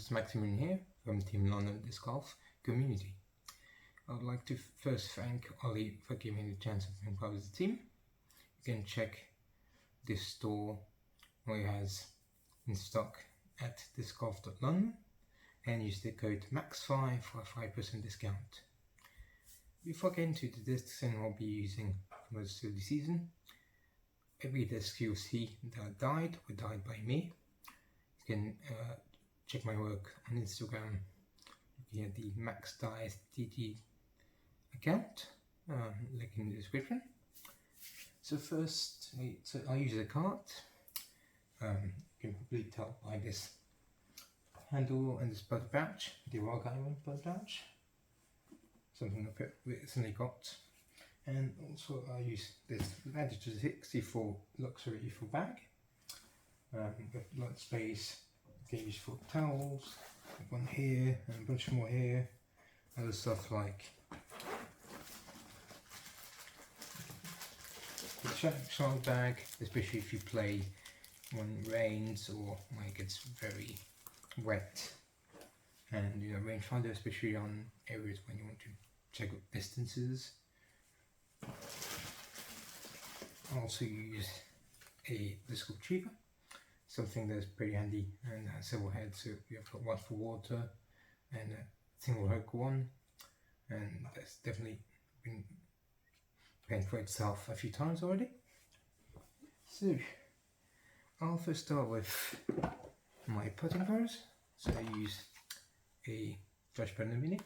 it's Maximilian here from Team London Disc Golf Community. I would like to first thank Ollie for giving me the chance to being part of the team. You can check this store where he has in stock at discgolf.london and use the code MAX5 for a 5% discount. Before getting to the discs and I'll be using for most of the season, every disc you'll see that died were died by me. You can check my work on Instagram looking at the Max Dice DG account, link in the description. So first, I use a cart. You can probably tell by this handle and this butter pouch, the Rock Island butter pouch, something I've recently got. And also I use this Latitude 64 luxury full bag with a lot of space. You can use for towels, like one here and a bunch more here. Other stuff like the child bag, especially if you play when it rains or when it gets very wet, and rangefinder, especially on areas when you want to check out distances. I also use a disc retriever, something that's pretty handy and has several heads, so you have got one for water and a single hook one, and that's definitely been paying for itself a few times already. So I'll first start with my putting pros. So I use a Josh Brenner Mini,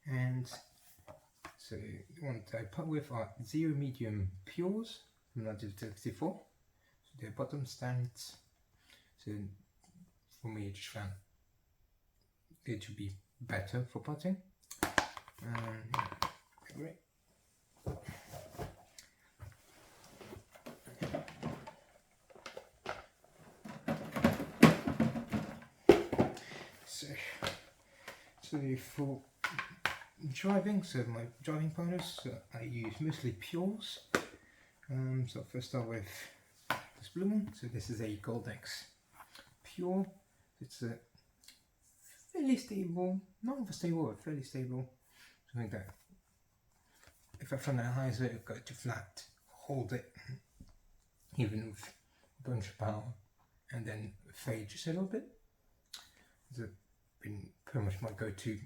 and so the ones I putt with are Zero Medium Pures from 1964. So they're bottom stance. So for me, I just found it to be better for putting. Great. So for driving, so my driving partners, I use mostly Pures. So first start with this blue one. So this is a Goldex Pure. It's a fairly stable, not overstable, but fairly stable. Something that if I find that high, so I've got to flat, hold it, even with a bunch of power, and then fade just a little bit. It's been pretty much my go-to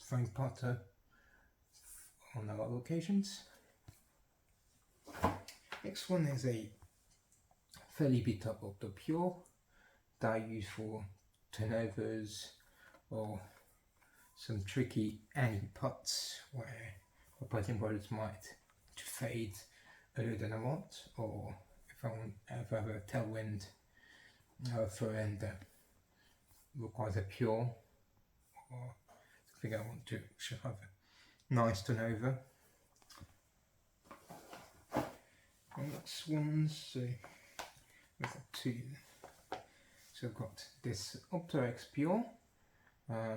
throwing putter on a lot of occasions. Next one is a fairly beat up of the Pure that I use for turnovers or some tricky angle putts where my putting brothers might fade earlier than I want, or if I have a tailwind for end that requires a Pure, or I think I want to have a nice turnover. Next ones, so we've got two. So I've got this Opto-X Pure.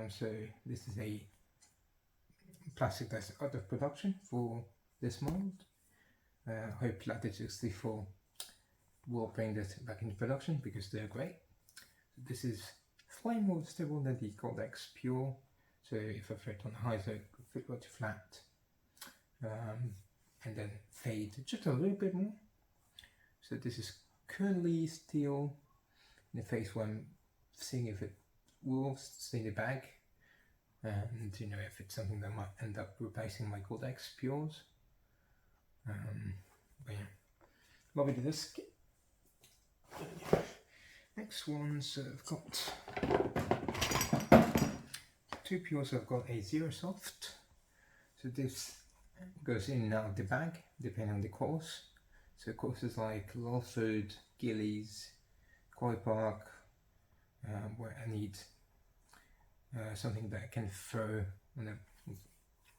So this is a plastic that's out of production for this mold. I hope Latitude 64 will bring this back into production because they're great. So this is slightly more stable than the Goldex Pure. So if I throw it on high, so it could go to flat, and then fade just a little bit more. So this is currently still in the phase where I'm seeing if it will stay in the bag, and if it's something that might end up replacing my Goldex Pures. But yeah, love the disc. Next ones, I've got two Pures. I've got a Zero Soft. So this goes in and out of the bag depending on the course. So courses like Lawford, Gillies, Quarry Park, where I need something that I can throw on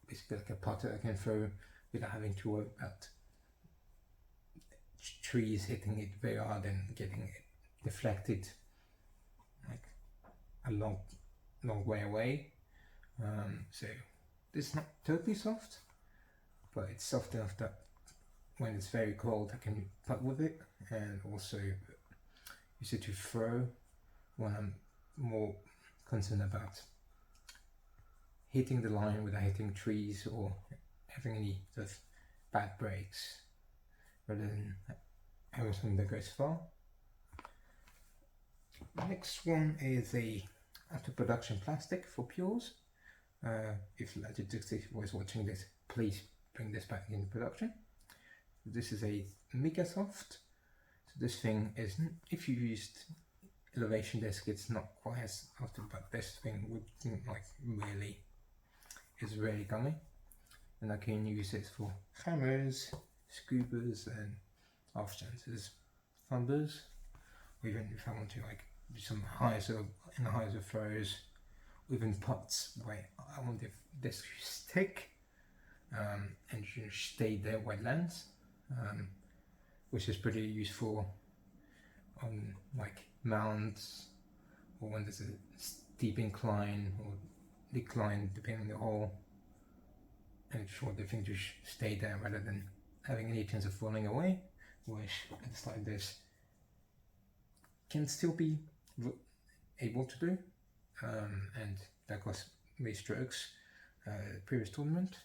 basically like a putter I can throw without having to worry about trees hitting it very hard and getting it deflected like a long way away. So this is not totally soft, but it's soft enough that when it's very cold I can putt with it, and also use it to throw when I'm more concerned about hitting the line without hitting trees or having any sort of bad breaks, rather than having something that goes far. Next one is a after production plastic for Pures. If Logistics was watching this, please bring this back into production. This is a Mega Soft. So this thing is, if you used elevation disc, it's not quite as often, but this thing would is really gummy, and I can use it for hammers, scoobers, and half chances, thumbers, or even if I want to do some hyzer throws, or even putts where I want this to stick and stay there where it lands, which is pretty useful on mounds, or when there's a steep incline or decline depending on the hole, and just want the thing to stay there rather than having any chance of falling away, which it's like this can still be able to do, and that cost me strokes previous tournament.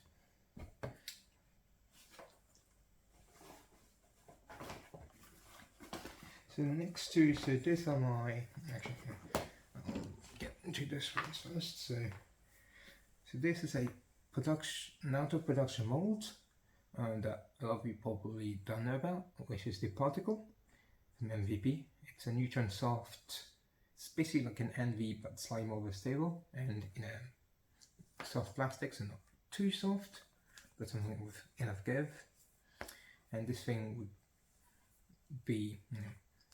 So the next two, so these are my, actually I'll get into this one first. So this is a out of production mold that a lot of you probably don't know about, which is the particle from MVP. It's a neutron soft. It's basically like an NV but slightly more stable, and in a soft plastic, so not too soft, but something with enough give. And this thing would be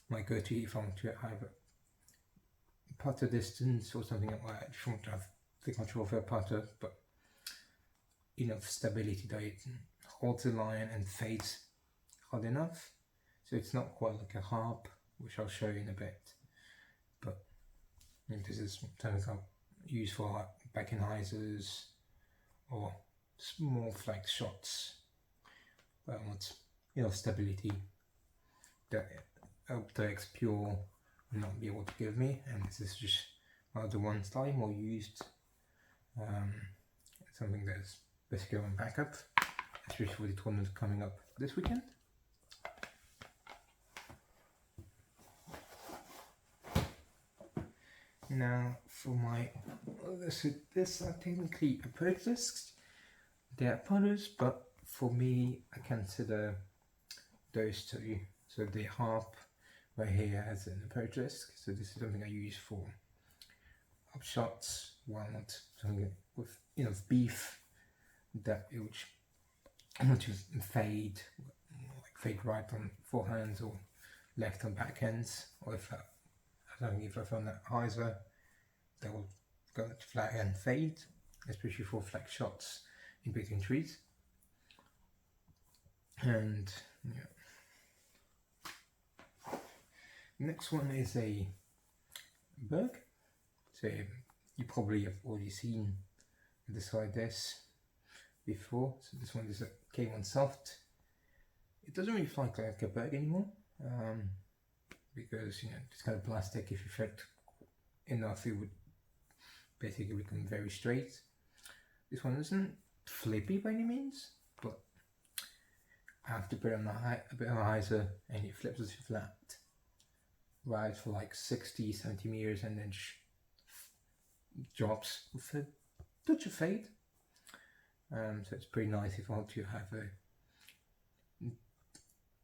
my go-to if I want to have a putter distance or something like that. I just want to have the control for a putter, but enough stability that it holds the line and fades hard enough. So it's not quite like a harp, which I'll show you in a bit. But this is something I'll use for backing hyzers or small flag shots. But I want stability that Optex Pure will not be able to give me, and this is just the one slightly more used, something that's basically on backup, especially for the tournament coming up this weekend. Now for my, so this are technically approach discs. They are putters, but for me I consider those two. So the harp right here has an approach disc, so this is something I use for up shots, while not something with beef that it would to fade right on forehands or left on backhands, or if I found that hyzer that will go to flat and fade, especially for flag shots in between trees. And next one is a Berg. So you probably have already seen beside this before. So this one is a K1 Soft. It doesn't really fly like a Berg anymore, because it's kind of plastic. If you thread enough, it would basically become very straight. This one isn't flippy by any means, but I have to put on a bit of a hyzer, and it flips as flat, rides for 60-70 meters, and then drops with a touch of fade. So it's pretty nice if I want to have a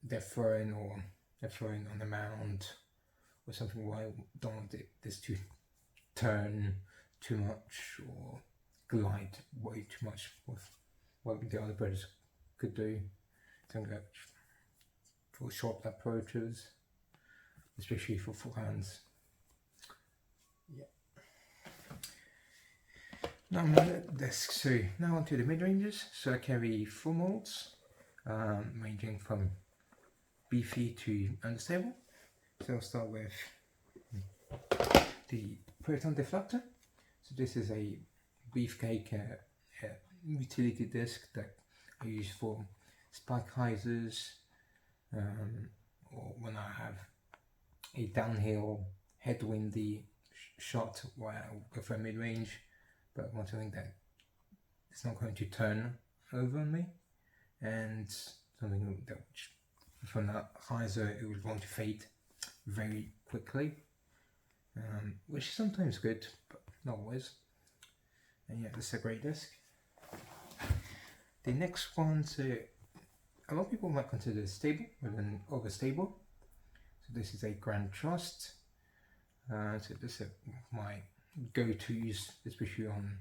depth throwing or a throwing on the mound or something where I don't want this to turn too much or glide way too much with what the other birds could do. Something like for short approaches, especially for forehands. Yeah. Now I'm on the desk, so now onto the mid-ranges. So I carry 4 molds, ranging from beefy to unstable. So I'll start with the proton deflector. So this is a beefcake utility disc that I use for spike hyzers, or when I have a downhill headwindy shot where I'll go for a mid-range, but I want something that is not going to turn over on me, and something that from the hyzer it would want to fade very quickly, which is sometimes good, but not always. And yeah, this is a great disc. The next one, so a lot of people might consider this stable rather than overstable. So this is a Grand Trust. So this is my go-tos, especially on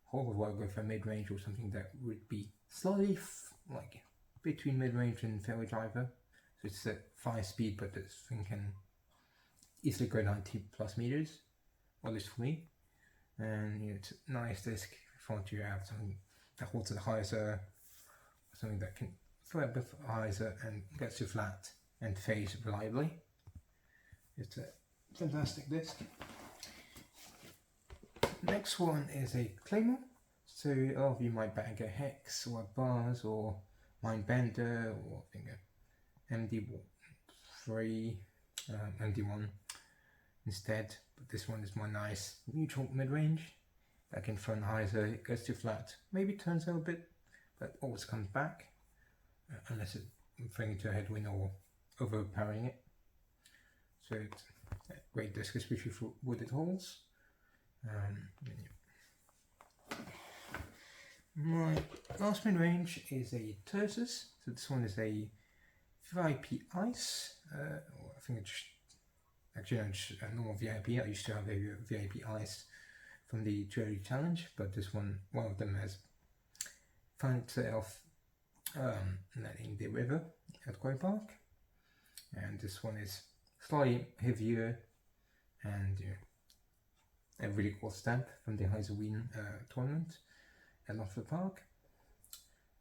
horror where I go for mid-range or something that would be slightly like between mid-range and fairway driver. So it's at 5 speed, but this thing can easily go 90 plus meters, or at least for me. And it's a nice disc if you want to have something that holds the hyzer, something that can throw up with hyzer and gets to flat and fades reliably. It's a fantastic disc. Next one is a Claymore. So a lot of you might bag a Hex or a Bars or Mindbender or I think a MD3, MD1 instead. But this one is my nice neutral mid-range. I can front hyzer, it goes to flat, maybe turns out a bit, but always comes back, unless I'm throwing it to a headwind or overpowering it. So it's a great disc, especially for wooded holes. My last mid-range is a Tersus. So this one is a VIP Ice. I think it's actually no, just a normal VIP. I used to have a VIP Ice from the Jury Challenge, but this one of them has found itself in the river at Quarry Park, and this one is slightly heavier and a really cool stamp from the Halloween tournament at Longford Park.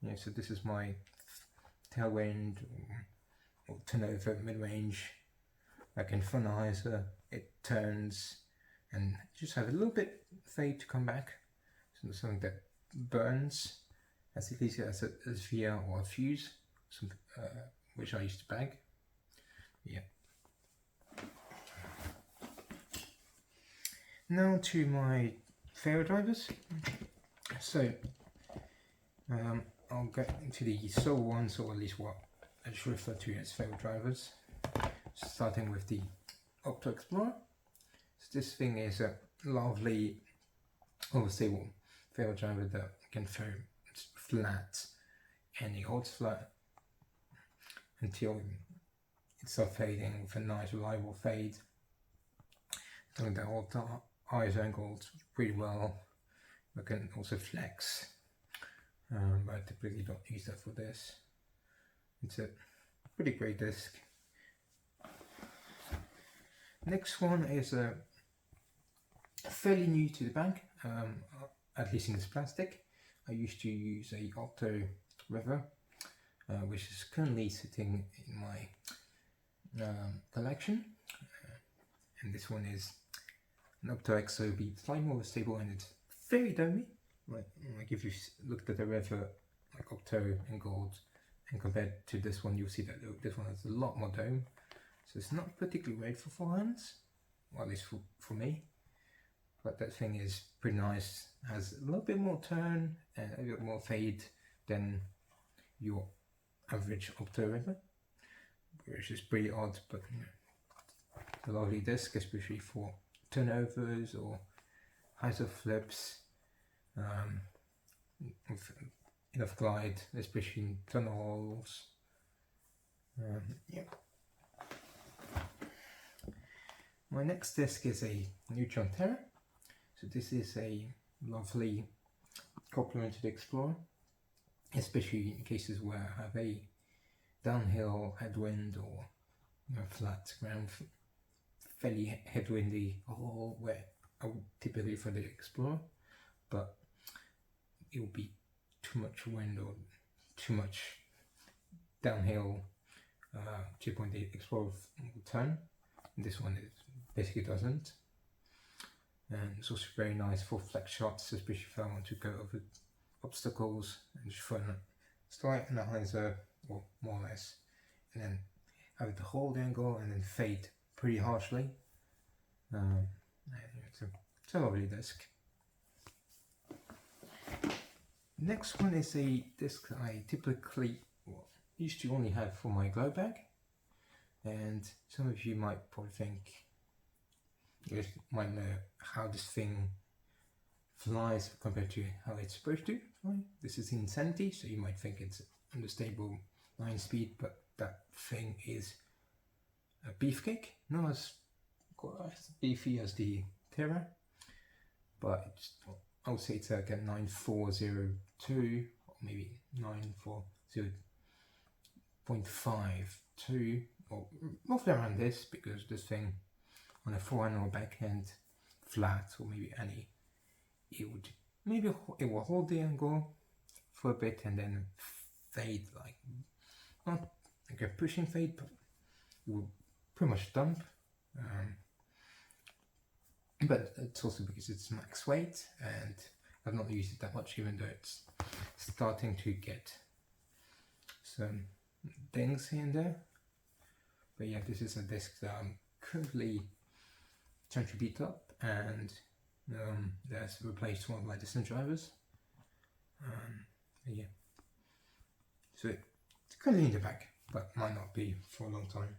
Yeah, so this is my tailwind or turnover mid-range. I can front hyzer, it turns and just have a little bit fade to come back. So it's something that burns as easily as a sphere or a fuse, which I used to bag. Yeah. Now to my fairway drivers. So I'll get into the sole ones, or at least what I just refer to as fairway drivers. Starting with the Octo Explorer. So this thing is a lovely overstable fairway driver that can throw flat, and it holds flat until it starts fading with a nice reliable fade. Something that holds the eyes angles pretty well. I can also flex, but I typically don't use that for this. It's a pretty great disc. Next one is fairly new to the bag, at least in this plastic. I used to use a Octo River, which is currently sitting in my collection, and this one is an Octo XOB, slightly more stable, and it's very domey. Like if you looked at the River, like Octo and Gold, and compared to this one, you'll see that this one has a lot more dome. So it's not particularly great for forehands, or at least for me. But that thing is pretty nice. Has a little bit more turn and a bit more fade than your average Octo River, which is pretty odd, but it's a lovely disc, especially for turnovers or hyzer flips, with enough glide, especially in tunnel holes. Yeah. My next disc is a Neutron Terra. So this is a lovely complement to the Explorer, especially in cases where I have a downhill headwind or flat ground, fairly headwindy hole where I would typically for the Explorer, but it will be too much wind or too much downhill to the point the Explorer will turn. And this one basically doesn't. And it's also very nice for flex shots, especially if I want to go over obstacles and just throw a slight analyzer, or more or less, and then have the hold angle and then fade pretty harshly. And It's a lovely disc. Next one is a disc I typically used to only have for my glow bag, and some of you might probably think, you might know how this thing flies compared to how it's supposed to fly. This is Insanity, so you might think it's unstable 9-speed, but that thing is a beefcake, not as beefy as the Terra, but it's, I would say it's like a 9402 or maybe 940.52, or roughly around this, because this thing on a forehand or backhand flat, or maybe any, it will hold the angle for a bit and then fade, like not like a pushing fade, but it will pretty much dump. But it's also because it's max weight, and I've not used it that much, even though it's starting to get some dings here and there. But yeah, this is a disc that I'm currently trying to beat up, and that's replaced one of my distance drivers. Yeah, so it's currently in the bag, but might not be for a long time.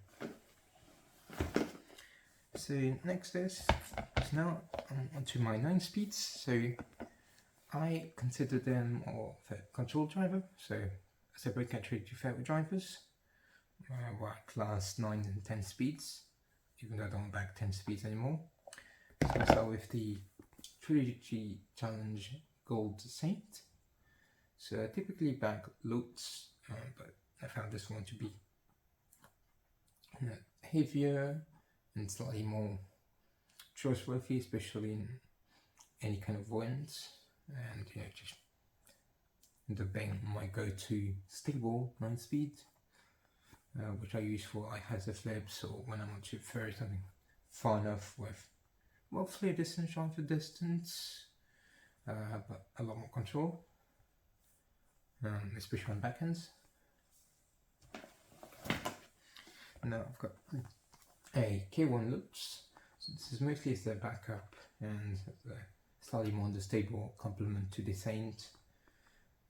So next is now onto my 9-speeds. So I consider them more of a control driver, so a separate category to fairway drivers, where I class 9 and 10 speeds, even though I don't bag 10 speeds anymore. So I start with the Trilogy Challenge Gold Saint. So I typically bag Lutz, but I found this one to be heavier and slightly more trustworthy, especially in any kind of winds, and just end up being my go-to stable 9-speed, which I use for hazard flips, or when I want to throw something far enough with roughly a distance driver distance, but a lot more control, especially on backhands. Now I've got a K1 Lutz. So this is mostly as the backup and the slightly more unstable complement to the Saint,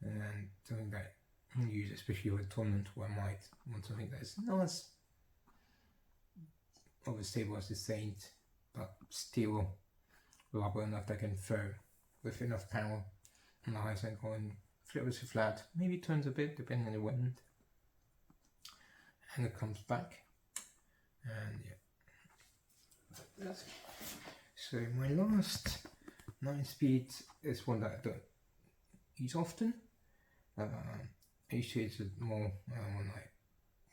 and something that I use especially with a tournament where I might want something that is not as overstable as the Saint, but still reliable enough that I can throw with enough power on the highest angle and flip it to flat, maybe turns a bit depending on the wind, and it comes back. And yeah, so my last 9-speed is one that I don't use often. I used to use it more when I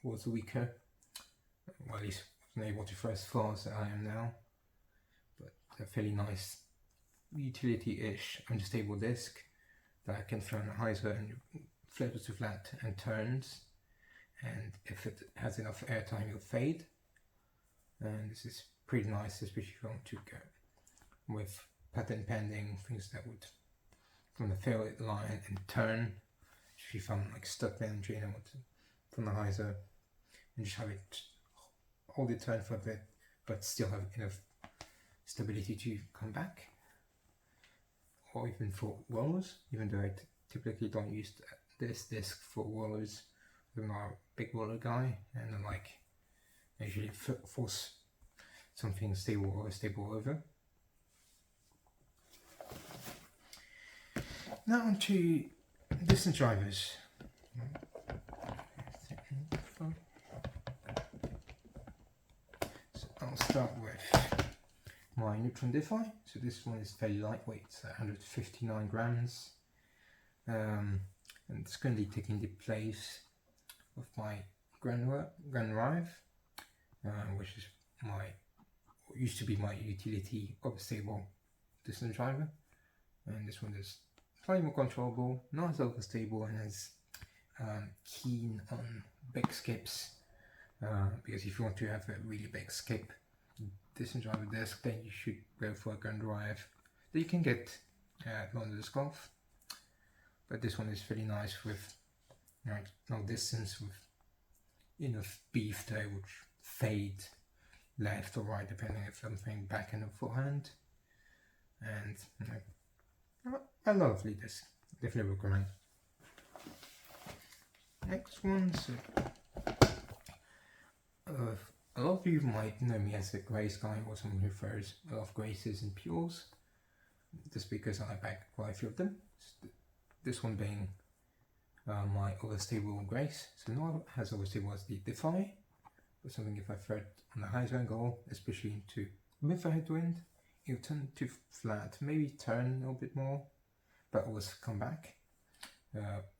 was weaker, well, at least wasn't able to throw as far as I am now, but a fairly nice utility-ish unstable disc that I can throw on a hyzer and flip it to flat and turns, and if it has enough airtime it'll fade. And this is pretty nice, especially if you want to go with pattern pending, things that would from the fairway line and turn. If I'm like stuck there and I want to from the hyzer and just have it hold it turn for a bit, but still have enough stability to come back. Or even for rollers, even though I typically don't use this disc for rollers. I'm not a big roller guy, and I like usually force something stable or stable over. Now on to distance drivers. So I'll start with my Neutron Defy. So this one is fairly lightweight, it's 159 grams, and it's currently taking the place of my Grand Rive, which is used to be my utility overstable distance driver, and this one is slightly more controllable, not as overstable and as keen on big skips, because if you want to have a really big skip distance driver disc, then you should go for a Grand Rive that you can get at London Disc Golf. But this one is pretty nice with long distance, with enough beef that it would fade left or right depending if I'm throwing backhand or forehand. and a lovely disc. Definitely recommend. Next one, so a lot of you might know me as a grace guy, or someone who throws a lot of graces and pures, just because I back quite a few of them. This one being my overstable grace. So not as overstable as the Defy, but something if I throw it on a higher angle, especially into with a headwind, it'll turn to flat, maybe turn a little bit more, but always come back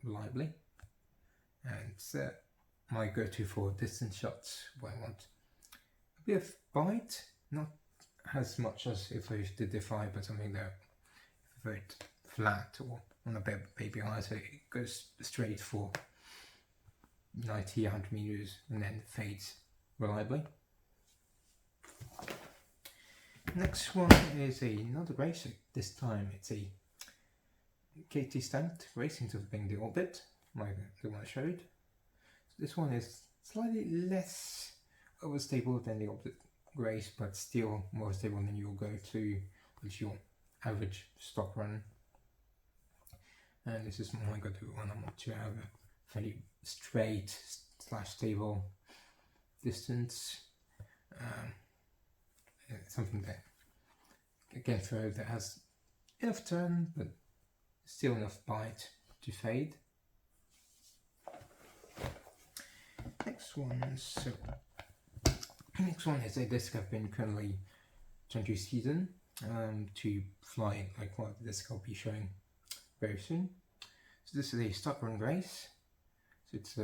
reliably. And my go-to for distance shots where I want a bit of bite, not as much as if I used to Defy, but something that if I throw it flat or on a baby eye, so it goes straight for 90, 100 meters and then fades reliably. Next one is another race. This time it's a KT stamped race instead of being the Orbit, like the one I showed. So this one is slightly less overstable than the Orbit race, but still more stable than you'll go to with your average stock run. And this is my go-to one. I want to have a fairly straight / stable distance. Something that again throw that has enough turn but still enough bite to fade. Next one is a disc I've been currently trying to season to fly, like what the disc I'll be showing very soon. So this is a stock run grace. So it's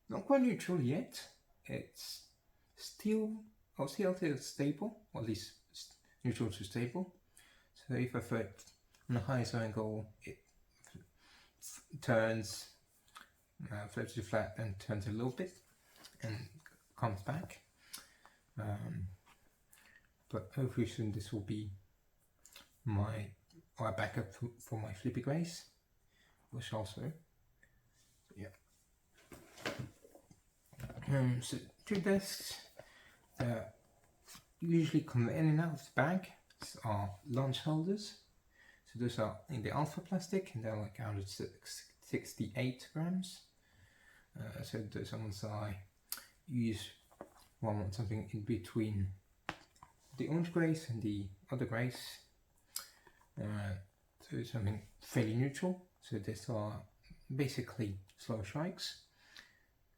not quite neutral yet. It's still, I'll say it's stable, or at least neutral to stable. So if I throw it on the highest angle, it turns, flips to flat and turns a little bit and comes back. But hopefully soon this will be my backup for my flippy grace, which also, yeah. So two discs that usually come in and out of the bag are launch holders. So those are in the alpha plastic and they're like 168 grams. So those are ones I use when I want something in between the orange grace and the other grace. So something fairly neutral. So these are basically slow strikes,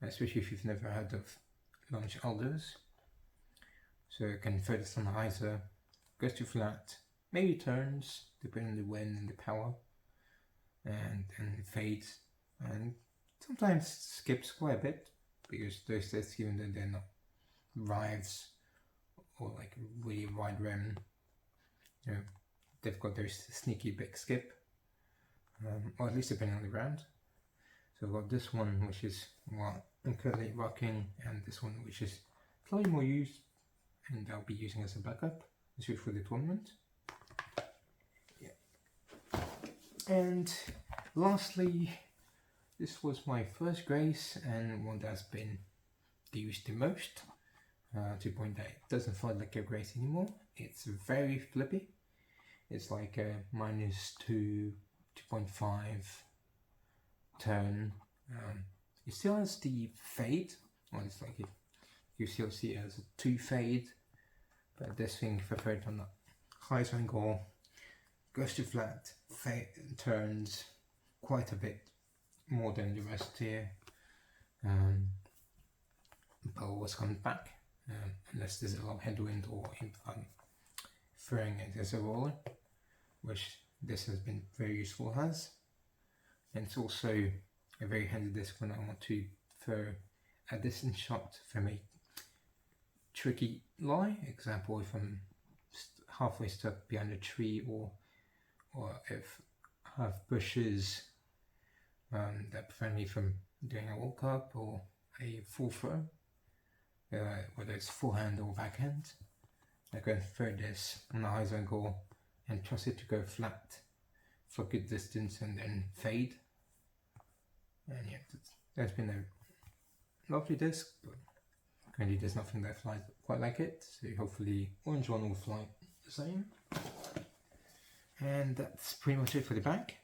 especially if you've never heard of launch alders. So you can throw this on the hyzer, goes to flat, maybe turns depending on the wind and the power, and then it fades, and sometimes skips quite a bit because those discs, even though they're not rives or like really wide rim, you know, they've got those sneaky big skip, or at least depending on the round. So I've got this one which is what I'm currently rocking, and this one which is slightly more used, and I'll be using as a backup, especially for the tournament. Yeah. And lastly, this was my first grace and one that's been used the most, to the point that it doesn't feel like a grace anymore. It's very flippy. It's like a -2, 2.5 turn. It still has the fade, well, it's like you still see it as a 2 fade, but this thing, if I throw it on the highest angle, goes to flat, turns quite a bit more than the rest here, but always comes back, unless there's a lot of headwind or if I'm throwing it as a roller, which this has been very useful as. And it's also a very handy disc when I want to throw a distance shot from a tricky lie. Example, if I'm halfway stuck behind a tree, or if I have bushes that prevent me from doing a walk up or a full throw, whether it's forehand or backhand, I can throw this on the highest angle and trust it to go flat for a good distance and then fade. And yeah, that's been a lovely disc, but currently there's nothing that flies quite like it, so hopefully orange one will fly the same. And that's pretty much it for the back.